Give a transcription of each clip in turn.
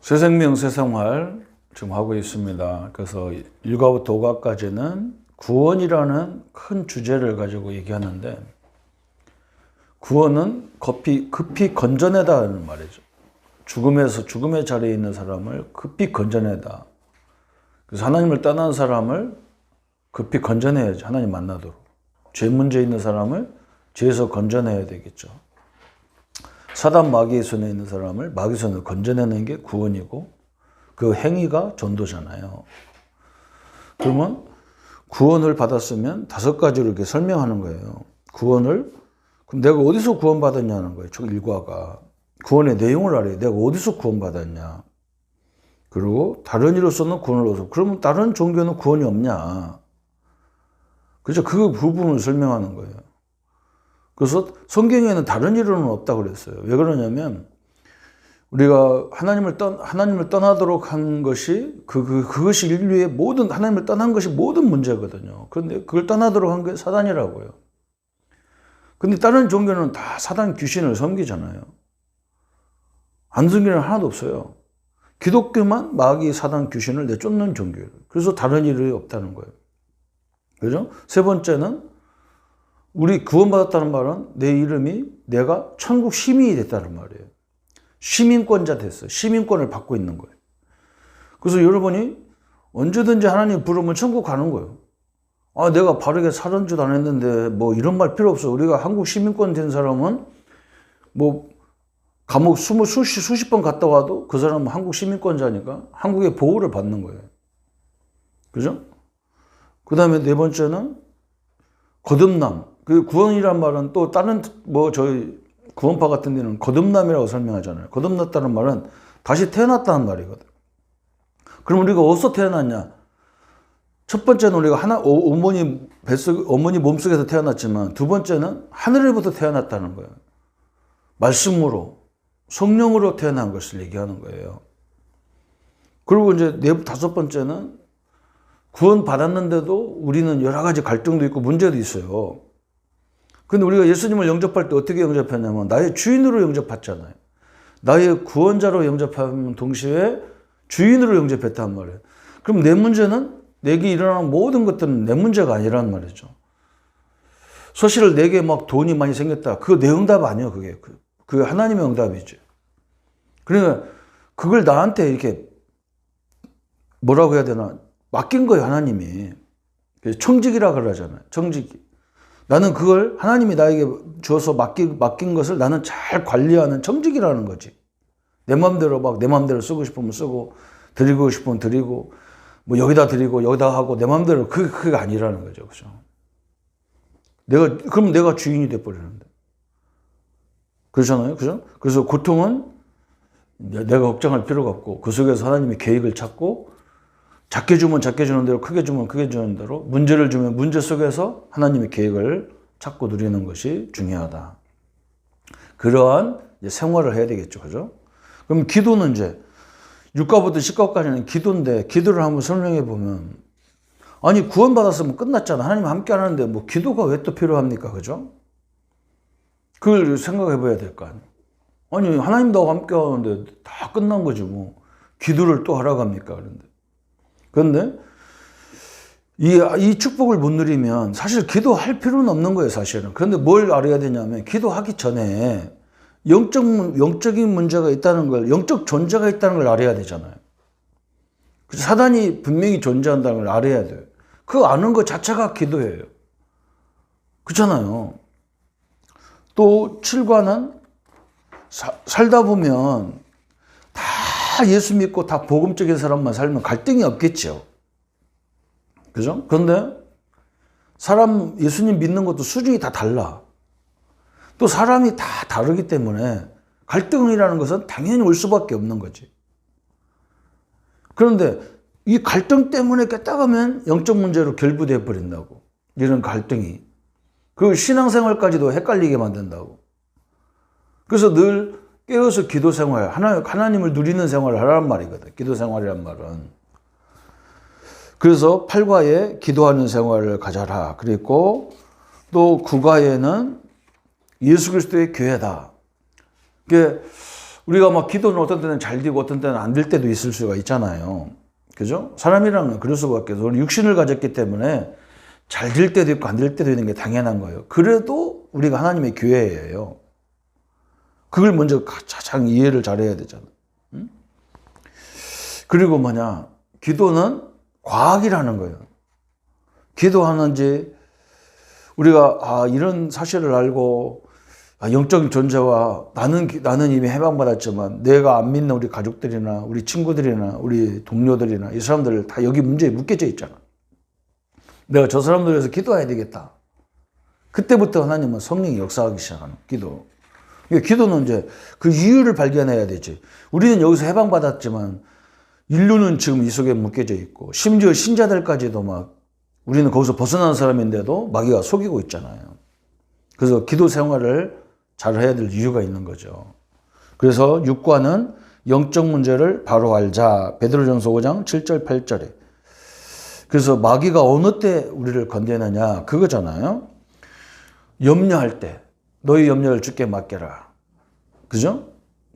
새생명 새생활 지금 하고 있습니다. 그래서 1과부터 5과까지는 구원이라는 큰 주제를 가지고 얘기하는데, 구원은 급히 건져내다는 말이죠. 죽음의 자리에 있는 사람을 급히 건져내다. 그래서 하나님을 떠난 사람을 급히 건져내야지, 하나님 만나도록. 죄 문제 있는 사람을 죄에서 건져내야 되겠죠. 사단 마귀의 손에 있는 사람을 마귀 손으로 건져내는 게 구원이고, 그 행위가 전도잖아요. 그러면 구원을 받았으면 5가지로 이렇게 설명하는 거예요. 그럼 내가 어디서 구원받았냐는 거예요. 총 1과가. 구원의 내용을 알아야 내가 어디서 구원받았냐. 그리고 다른 이로서는 구원을 얻어. 그러면 다른 종교는 구원이 없냐. 그죠? 그 부분을 설명하는 거예요. 그래서 성경에는 다른 이론은 없다고 그랬어요. 왜 그러냐면, 우리가 하나님을 떠나도록 한 것이, 그것이 인류의 하나님을 떠난 것이 모든 문제거든요. 그런데 그걸 떠나도록 한 게 사단이라고요. 근데 다른 종교는 다 사단 귀신을 섬기잖아요. 안 섬기는 하나도 없어요. 기독교만 마귀 사단 귀신을 내쫓는 종교예요. 그래서 다른 일이 없다는 거예요. 그죠? 세 번째는, 우리 구원받았다는 말은 내가 천국 시민이 됐다는 말이에요. 시민권자 됐어요. 시민권을 받고 있는 거예요. 그래서 여러분이 언제든지 하나님 부르면 천국 가는 거예요. 내가 바르게 살은 줄 안 했는데 뭐 이런 말 필요 없어. 우리가 한국 시민권 된 사람은 뭐 감옥 수십 번 갔다 와도 그 사람은 한국 시민권자니까 한국의 보호를 받는 거예요. 그죠? 그 다음에 네 번째는 거듭남. 그 구원이란 말은 또 다른 저희 구원파 같은 데는 거듭남이라고 설명하잖아요. 거듭났다는 말은 다시 태어났다는 말이거든. 그럼 우리가 어디서 태어났냐? 첫 번째는 우리가 어머니 몸속에서 태어났지만, 두 번째는 하늘에부터 태어났다는 거예요. 말씀으로, 성령으로 태어난 것을 얘기하는 거예요. 그리고 이제 다섯 번째는, 구원 받았는데도 우리는 여러 가지 갈등도 있고 문제도 있어요. 근데 우리가 예수님을 영접할 때 어떻게 영접했냐면, 나의 주인으로 영접했잖아요. 나의 구원자로 영접하면 동시에 주인으로 영접했단 말이에요. 그럼 내 문제는, 내게 일어나는 모든 것들은 내 문제가 아니란 말이죠. 사실 내게 막 돈이 많이 생겼다. 그거 내 응답 아니에요, 그게. 그 하나님의 응답이지. 그러니까 그걸 나한테 이렇게 뭐라고 해야 되나, 맡긴 거예요, 하나님이. 청직이라 그러잖아요, 청직이. 나는 그걸 하나님이 나에게 주어서 맡긴 것을 나는 잘 관리하는 청직이라는 거지. 내 마음대로 쓰고 싶으면 쓰고, 드리고 싶으면 드리고, 뭐 여기다 드리고 여기다 하고 내 마음대로 그게 아니라는 거죠. 그죠? 그럼 내가 주인이 돼 버리는데. 그렇잖아요. 그죠? 그래서 고통은 내가 걱정할 필요가 없고, 그 속에서 하나님의 계획을 찾고, 작게 주면 작게 주는 대로, 크게 주면 크게 주는 대로, 문제를 주면 문제 속에서 하나님의 계획을 찾고 누리는 것이 중요하다. 그러한 생활을 해야 되겠죠. 그죠? 그럼 기도는 이제 6과부터 10과까지는 기도인데, 기도를 한번 설명해 보면, 아니 구원받았으면 끝났잖아. 하나님 함께 하는데 뭐 기도가 왜 또 필요합니까? 그죠? 그걸 생각해 봐야 될 거 아니에요. 아니 하나님 나하고 함께 하는데 다 끝난 거지 뭐 기도를 또 하라고 합니까? 그런데 이 축복을 못 누리면 사실 기도할 필요는 없는 거예요, 사실은. 그런데 뭘 알아야 되냐면, 기도하기 전에 영적인 문제가 있다는 걸, 영적 존재가 있다는 걸 알아야 되잖아요. 사단이 분명히 존재한다는 걸 알아야 돼요. 그거 아는 것 자체가 기도예요. 그렇잖아요. 또 7과는 살다 보면 다 예수 믿고 다 복음적인 사람만 살면 갈등이 없겠죠. 그죠? 그런데 예수님 믿는 것도 수준이 다 달라. 또 사람이 다 다르기 때문에 갈등이라는 것은 당연히 올 수밖에 없는 거지. 그런데 이 갈등 때문에 깨달으면 영적 문제로 결부되어 버린다고. 이런 갈등이. 그 신앙생활까지도 헷갈리게 만든다고. 그래서 늘 깨어서 기도 생활, 하나님을 누리는 생활을 하란 말이거든. 기도 생활이란 말은. 그래서 8과에 기도하는 생활을 가져라. 그리고 또 9과에는 예수 그리스도의 교회다. 이게 우리가 막 기도는 어떤 때는 잘 되고 어떤 때는 안 될 때도 있을 수가 있잖아요. 그죠? 사람이라는 건 그럴 수밖에 없어요. 우리 육신을 가졌기 때문에 잘 될 때도 있고 안 될 때도 있는 게 당연한 거예요. 그래도 우리가 하나님의 교회예요. 그걸 먼저 가장 이해를 잘해야 되잖아. 응? 그리고 기도는 과학이라는 거예요. 기도하는지 우리가 이런 사실을 알고 영적인 존재와 나는 이미 해방받았지만 내가 안 믿는 우리 가족들이나 우리 친구들이나 우리 동료들이나 이 사람들 다 여기 문제에 묶여져 있잖아. 내가 저 사람들 위해서 기도해야 되겠다. 그때부터 하나님은 성령이 역사하기 시작하는 기도. 기도는 이제 그 이유를 발견해야 되지. 우리는 여기서 해방받았지만 인류는 지금 이 속에 묶여져 있고 심지어 신자들까지도 우리는 거기서 벗어난 사람인데도 마귀가 속이고 있잖아요. 그래서 기도 생활을 잘 해야 될 이유가 있는 거죠. 그래서 6과는 영적 문제를 바로 알자. 베드로전서 5장 7절 8절에. 그래서 마귀가 어느 때 우리를 건드느냐 그거잖아요. 염려할 때 너희 염려를 주께 맡겨라. 그죠?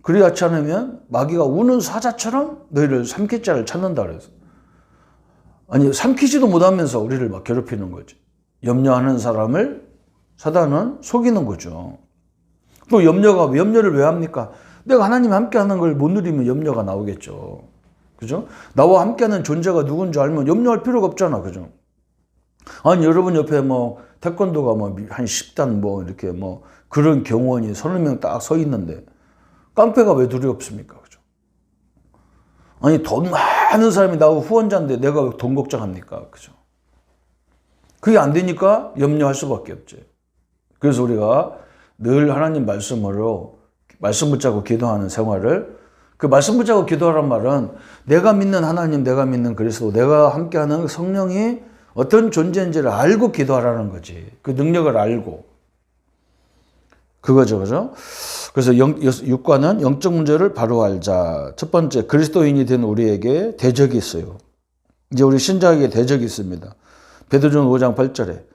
그리하지 않으면 마귀가 우는 사자처럼 너희를 삼킬 자를 찾는다 그래서. 아니 삼키지도 못하면서 우리를 막 괴롭히는 거지. 염려하는 사람을 사단은 속이는 거죠. 또 염려를 왜 합니까? 내가 하나님 함께하는 걸 못 누리면 염려가 나오겠죠. 그죠? 나와 함께하는 존재가 누군지 알면 염려할 필요가 없잖아. 그죠? 아니 여러분 옆에 태권도가 한 10단 이렇게 그런 경원이 30명 딱 서 있는데 깡패가 왜 두렵습니까? 그죠? 아니 돈 많은 사람이 나하고 후원자인데 내가 왜 돈 걱정합니까? 그죠? 그게 안 되니까 염려할 수밖에 없지. 그래서 우리가 늘 하나님 말씀으로 말씀 붙잡고 기도하는 생활을, 그 말씀 붙잡고 기도하란 말은 내가 믿는 하나님, 내가 믿는 그리스도, 내가 함께하는 성령이 어떤 존재인지를 알고 기도하라는 거지. 그 능력을 알고. 그거죠. 그죠? 그래서 6과는 영적 문제를 바로 알자. 첫 번째, 그리스도인이 된 우리에게 대적이 있어요. 이제 우리 신자에게 대적이 있습니다. 베드로전서 5장 8절에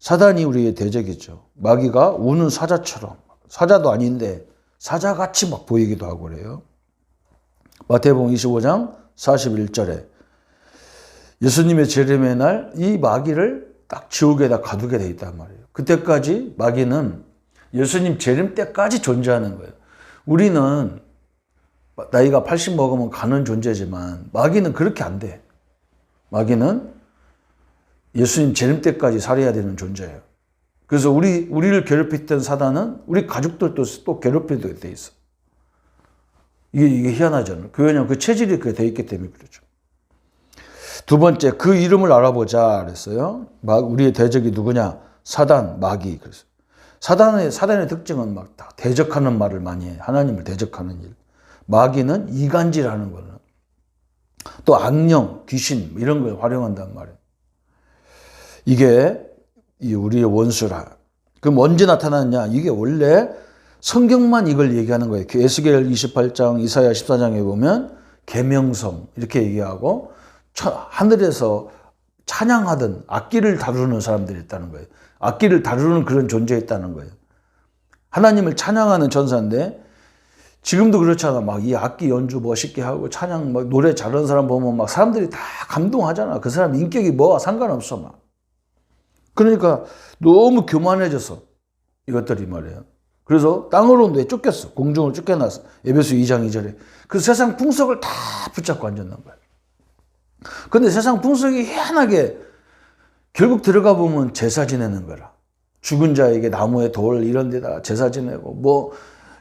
사단이 우리의 대적이죠. 마귀가 우는 사자처럼, 사자도 아닌데 사자같이 보이기도 하고 그래요. 마태복음 25장 41절에 예수님의 재림의 날 이 마귀를 딱 지옥에다 가두게 돼 있단 말이에요. 그때까지 마귀는 예수님 재림 때까지 존재하는 거예요. 우리는 나이가 80 먹으면 가는 존재지만 마귀는 그렇게 안 돼. 마귀는 예수님 재림 때까지 살아야 되는 존재예요. 그래서 우리를 괴롭혔던 사단은 우리 가족들도 또 괴롭히게 돼 있어. 이게 희한하잖아요. 왜냐하면 그 체질이 그렇게 돼 있기 때문에 그렇죠. 두 번째, 그 이름을 알아보자 그랬어요. 우리의 대적이 누구냐? 사단, 마귀. 그래서 사단의 특징은 다 대적하는 말을 많이 해. 하나님을 대적하는 일. 마귀는 이간질하는 거는. 또 악령, 귀신 이런 걸 활용한단 말이에요. 이게 우리의 원수라. 그럼 언제 나타났냐? 이게 원래 성경만 이걸 얘기하는 거예요. 에스겔 28장, 이사야 14장에 보면 계명성 이렇게 얘기하고 하늘에서 찬양하던 악기를 다루는 사람들이 있다는 거예요. 악기를 다루는 그런 존재가 있다는 거예요. 하나님을 찬양하는 전사인데 지금도 그렇잖아. 이 악기 연주 멋있게 하고 찬양 노래 잘하는 사람 보면 사람들이 다 감동하잖아. 그 사람 인격이 뭐와 상관없어 그러니까 너무 교만해져서 이것들이 말이에요. 그래서 땅으로 내쫓겼어. 공중으로 쫓겨났어. 에베소 2장 2절에. 그 세상 풍속을 다 붙잡고 앉았는 거예요. 근데 세상 풍속이 희한하게 결국 들어가 보면 제사 지내는 거라. 죽은 자에게 나무에 돌 이런 데다가 제사 지내고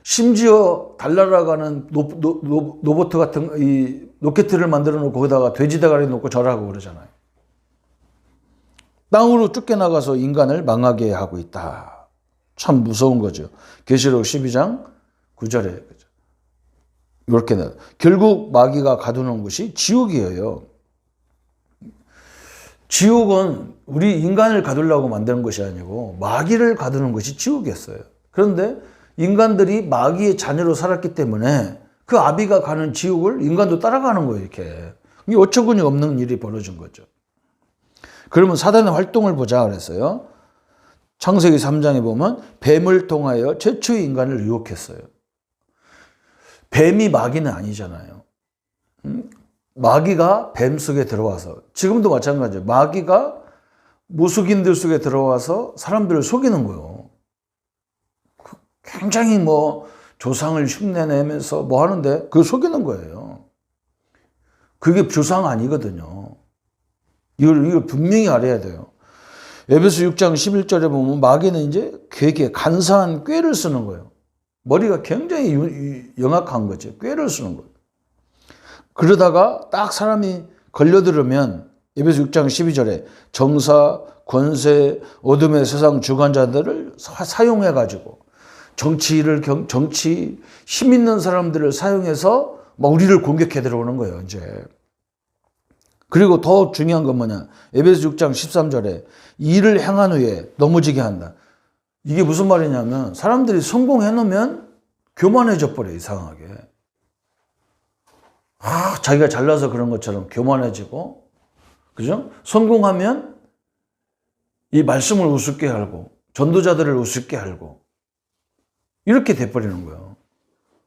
심지어 달나라가는 로봇 같은 이 로켓을 만들어 놓고 거기다가 돼지 대가리 놓고 절하고 그러잖아요. 땅으로 쫓겨나가서 인간을 망하게 하고 있다. 참 무서운 거죠. 계시록 12장 9절에 이렇게 결국 마귀가 가두는 곳이 지옥이에요. 지옥은 우리 인간을 가두려고 만드는 것이 아니고 마귀를 가두는 것이 지옥이었어요. 그런데 인간들이 마귀의 자녀로 살았기 때문에 그 아비가 가는 지옥을 인간도 따라가는 거예요. 이렇게. 이게 어처구니 없는 일이 벌어진 거죠. 그러면 사단의 활동을 보자 그랬어요. 창세기 3장에 보면 뱀을 통하여 최초의 인간을 유혹했어요. 뱀이 마귀는 아니잖아요. 마귀가 뱀 속에 들어와서, 지금도 마찬가지예요. 마귀가 무속인들 속에 들어와서 사람들을 속이는 거예요. 굉장히 뭐 조상을 흉내내면서 뭐 하는데 그걸 속이는 거예요. 그게 조상 아니거든요. 이걸 분명히 알아야 돼요. 에베소 6장 11절에 보면 마귀는 이제 되게 간사한 꾀를 쓰는 거예요. 머리가 굉장히 영악한 거죠. 꾀를 쓰는 거예요. 그러다가 딱 사람이 걸려들으면 에베소 6장 12절에 정사, 권세, 어둠의 세상 주관자들을 사용해가지고 정치 힘 있는 사람들을 사용해서 막 우리를 공격해 들어오는 거예요, 이제. 그리고 더 중요한 건 뭐냐. 에베소 6장 13절에 일을 행한 후에 넘어지게 한다. 이게 무슨 말이냐면 사람들이 성공해 놓으면 교만해져 버려, 이상하게. 자기가 잘나서 그런 것처럼 교만해지고, 그죠? 성공하면 이 말씀을 우습게 알고, 전도자들을 우습게 알고, 이렇게 돼버리는 거예요.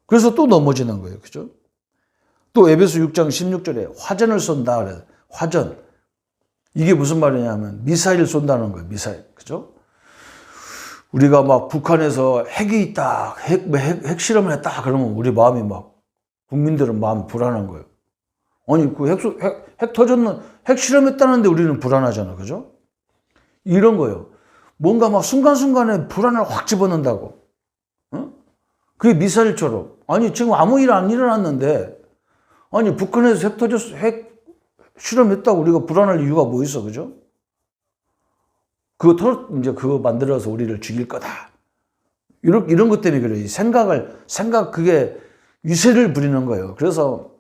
그래서 또 넘어지는 거예요. 그죠? 또 에베소 6장 16절에 화전을 쏜다 그래요. 화전. 이게 무슨 말이냐면 미사일 쏜다는 거예요. 미사일. 그죠? 우리가 막 북한에서 핵이 있다. 핵 실험을 했다. 그러면 우리 마음이 막, 국민들은 마음이 불안한 거예요. 아니, 그 핵 터졌는, 핵 실험했다는데 우리는 불안하잖아. 그죠? 이런 거예요. 뭔가 막 순간순간에 불안을 확 집어넣는다고. 어? 그게 미사일처럼. 아니, 지금 아무 일 안 일어났는데, 아니, 북한에서 핵 실험했다고 우리가 불안할 이유가 뭐 있어. 그죠? 이제 그거 만들어서 우리를 죽일 거다. 이런 것 때문에 그래요. 그게 위세를 부리는 거예요. 그래서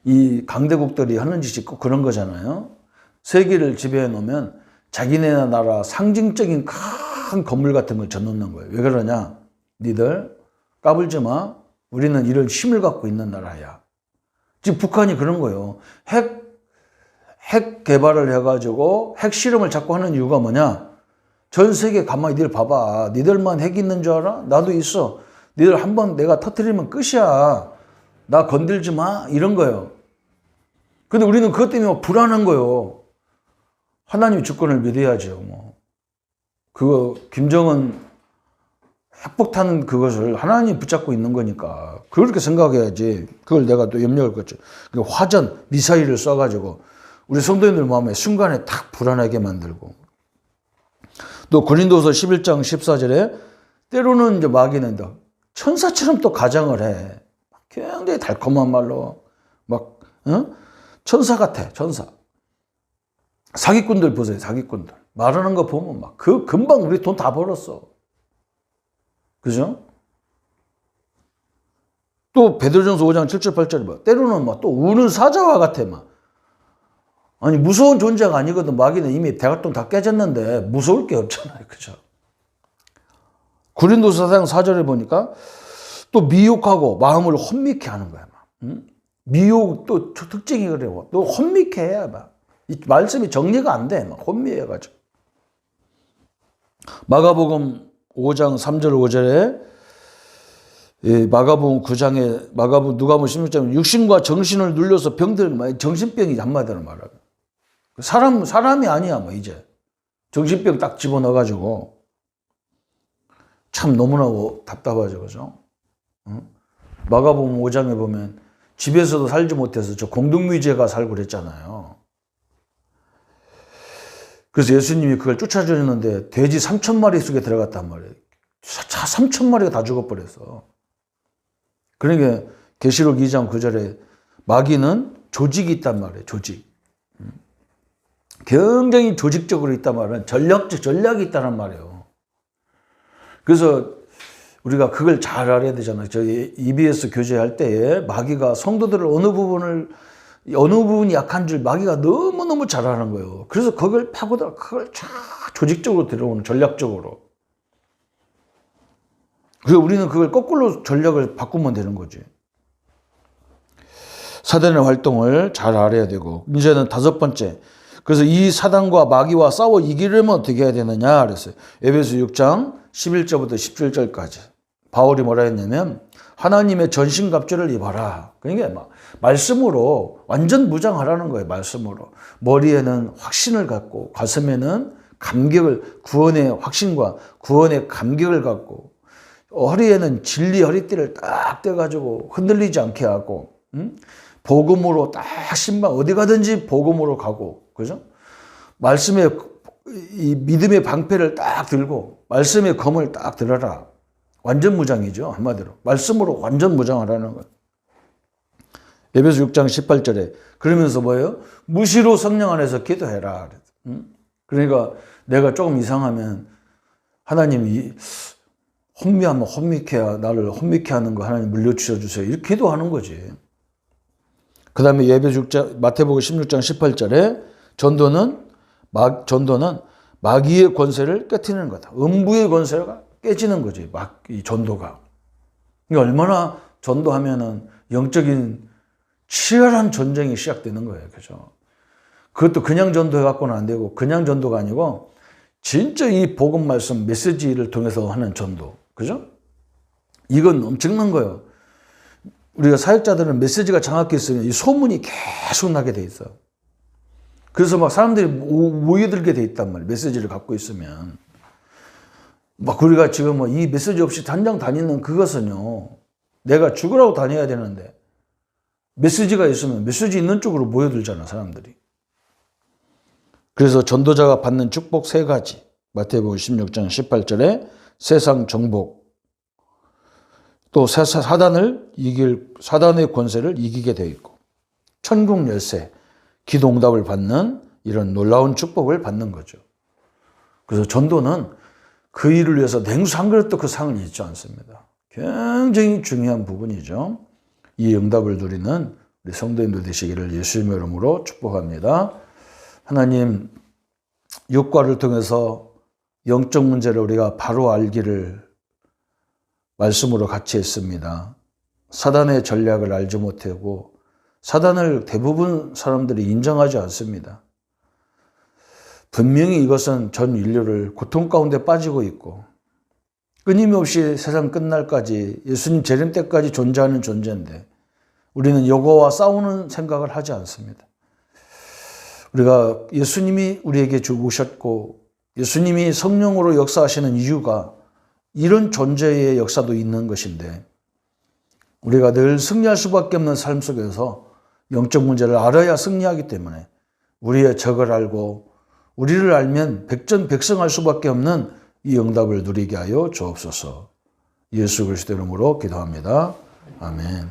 이 강대국들이 하는 짓이 꼭 그런 거잖아요. 세계를 지배해 놓으면 자기네 나라 상징적인 큰 건물 같은 걸 져놓는 거예요. 왜 그러냐? 니들 까불지 마. 우리는 이런 힘을 갖고 있는 나라야. 지금 북한이 그런 거예요. 핵 개발을 해가지고 핵 실험을 자꾸 하는 이유가 뭐냐? 전 세계 가만히 니들 봐봐. 니들만 핵 있는 줄 알아? 나도 있어. 니들 한번 내가 터뜨리면 끝이야. 나 건들지 마. 이런 거예요. 근데 우리는 그것 때문에 불안한 거예요. 하나님 주권을 믿어야죠. 뭐. 김정은 핵폭탄 그것을 하나님이 붙잡고 있는 거니까 그렇게 생각해야지. 그걸 내가 또 염려할 거죠. 화전, 미사일을 쏴가지고 우리 성도님들 마음에 순간에 탁 불안하게 만들고. 또 고린도서 11장 14절에 때로는 이제 마귀는 천사처럼 또 가장을 해. 굉장히 달콤한 말로 막 천사 같아. 천사. 사기꾼들 보세요. 사기꾼들. 말하는 거 보면 막 금방 우리 돈 다 벌었어. 그죠? 또 베드로전서 5장 7절 8절에 봐. 때로는 막 또 우는 사자와 같아. 막. 아니 무서운 존재가 아니거든. 마귀는 이미 대각동 다 깨졌는데 무서울 게 없잖아요. 그죠? 고린도서 4장 4절에 보니까 또 미혹하고 마음을 혼미케 하는 거야. 막. 미혹 또 특징이 그래요. 또 혼미케 해야 막. 이 말씀이 정리가 안 돼. 막 혼미해가지고. 마가복음 5장 3절 5절에 마가복음 9장에 누가복음 16장에 육신과 정신을 눌려서 병들 정신병이 한마디로 말하고 사람이 아니야 뭐 이제 정신병 딱 집어넣어가지고 참 너무나 답답하죠. 그죠? 마가복음 5장에 보면 집에서도 살지 못해서 저 공동묘지가 살고 그랬잖아요. 그래서 예수님이 그걸 쫓아주는데 돼지 3,000마리 속에 들어갔단 말이에요. 3,000마리가 다 죽어버렸어. 그러니까 계시록 2장 9절에 마귀는 조직이 있단 말이에요. 조직. 굉장히 조직적으로 있단 말은 전략이 있다는 말이에요. 그래서 우리가 그걸 잘 알아야 되잖아요. 저희 EBS 교제할 때에 마귀가 성도들을 어느 부분이 약한 줄 마귀가 너무너무 잘 아는 거예요. 그래서 그걸 파고들어 그걸 쫙 조직적으로 들어오는 전략적으로. 그래서 우리는 그걸 거꾸로 전략을 바꾸면 되는 거지. 사단의 활동을 잘 알아야 되고 이제는 5번째. 그래서 이 사단과 마귀와 싸워 이기려면 어떻게 해야 되느냐 그랬어요. 에베소 6장 11절부터 17절까지. 바울이 뭐라 했냐면 하나님의 전신갑주를 입어라. 그러니까 막 말씀으로 완전 무장하라는 거예요. 말씀으로. 머리에는 확신을 갖고 가슴에는 감격을, 구원의 확신과 구원의 감격을 갖고, 허리에는 진리 허리띠를 딱 떼가지고 흔들리지 않게 하고, 복음으로 딱 신방 어디 가든지 복음으로 가고, 그죠? 말씀의 이 믿음의 방패를 딱 들고 말씀의 검을 딱 들어라. 완전 무장이죠. 한마디로 말씀으로 완전 무장하라는 거예요. 에베소 6장 18절에 그러면서 뭐예요? 무시로 성령 안에서 기도해라. 그러니까 내가 조금 이상하면 하나님이 혼미하면 혼미케야 나를 혼미케 하는 거 하나님 물려주셔 주세요. 이렇게 기도하는 거지. 그 다음에 에베소 6장 마태복음 16장 18절에 전도는 마귀의 권세를 깨트리는 거다. 음부의 권세가 깨지는 거지. 이 전도가. 그러니까 얼마나 전도하면은 영적인 치열한 전쟁이 시작되는 거예요. 그죠? 그것도 그냥 전도해 갖고는 안 되고, 그냥 전도가 아니고 진짜 이 복음 말씀 메시지를 통해서 하는 전도. 그죠? 이건 엄청난 거예요. 우리가 사역자들은 메시지가 정확히 있으면 이 소문이 계속 나게 돼 있어. 그래서 막 사람들이 모여들게 돼 있단 말이에요. 메시지를 갖고 있으면. 막 우리가 지금 뭐 이 메시지 없이 단장 다니는 그것은요, 내가 죽으라고 다녀야 되는데, 메시지가 있으면 메시지 있는 쪽으로 모여들잖아, 사람들이. 그래서 전도자가 받는 축복 3가지. 마태복음 16장 18절에 세상 정복, 또 사단의 권세를 이기게 되어 있고, 천국 열쇠, 기도 응답을 받는 이런 놀라운 축복을 받는 거죠. 그래서 전도는 그 일을 위해서 냉수 한 그릇도 그 상을 잊지 않습니다. 굉장히 중요한 부분이죠. 이 응답을 누리는 우리 성도님들 되시기를 예수님의 이름으로 축복합니다. 하나님, 육과를 통해서 영적 문제를 우리가 바로 알기를 말씀으로 같이 했습니다. 사단의 전략을 알지 못하고 사단을 대부분 사람들이 인정하지 않습니다. 분명히 이것은 전 인류를 고통 가운데 빠지고 있고 끊임없이 세상 끝날까지 예수님 재림 때까지 존재하는 존재인데 우리는 이거와 싸우는 생각을 하지 않습니다. 우리가 예수님이 우리에게 죽으셨고 예수님이 성령으로 역사하시는 이유가 이런 존재의 역사도 있는 것인데 우리가 늘 승리할 수밖에 없는 삶 속에서 영적 문제를 알아야 승리하기 때문에 우리의 적을 알고 우리를 알면 백전백승할 수밖에 없는 이 응답을 누리게 하여 주옵소서. 예수 그리스도 이름으로 기도합니다. 아멘.